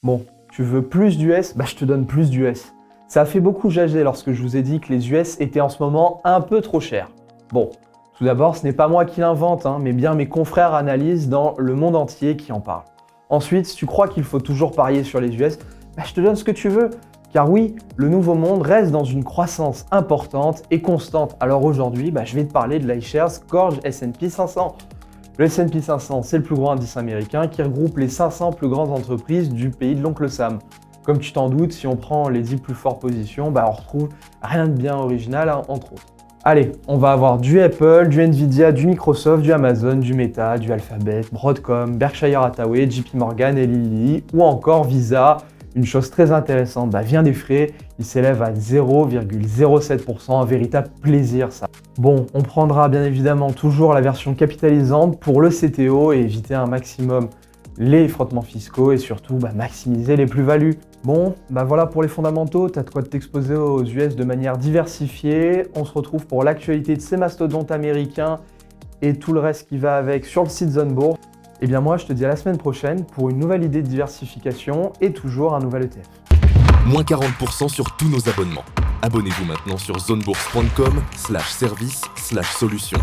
Bon, tu veux plus d'US? Bah je te donne plus d'US. Ça a fait beaucoup jaser lorsque je vous ai dit que les US étaient en ce moment un peu trop chers. Bon, tout d'abord, ce n'est pas moi qui l'invente, mais bien mes confrères analysent dans le monde entier qui en parlent. Ensuite, si tu crois qu'il faut toujours parier sur les US, bah je te donne ce que tu veux. Car oui, le nouveau monde reste dans une croissance importante et constante. Alors aujourd'hui, je vais te parler de l'iShares Core S&P 500. Le S&P 500, c'est le plus gros indice américain qui regroupe les 500 plus grandes entreprises du pays de l'oncle Sam. Comme tu t'en doutes, si on prend les 10 plus fortes positions, on retrouve rien de bien original, entre autres. Allez, on va avoir du Apple, du Nvidia, du Microsoft, du Amazon, du Meta, du Alphabet, Broadcom, Berkshire Hathaway, JP Morgan, Eli Lilly ou encore Visa. Une chose très intéressante, vient des frais, il s'élève à 0,07%, un véritable plaisir ça. Bon, on prendra bien évidemment toujours la version capitalisante pour le CTO et éviter un maximum les frottements fiscaux et surtout maximiser les plus-values. Bon, voilà pour les fondamentaux, t'as de quoi t'exposer aux US de manière diversifiée. On se retrouve pour l'actualité de ces mastodontes américains et tout le reste qui va avec sur le site Zone Bourse. Et bien moi, je te dis à la semaine prochaine pour une nouvelle idée de diversification et toujours un nouvel ETF. Moins 40% sur tous nos abonnements. Abonnez-vous maintenant sur zonebourse.com/service/solutions.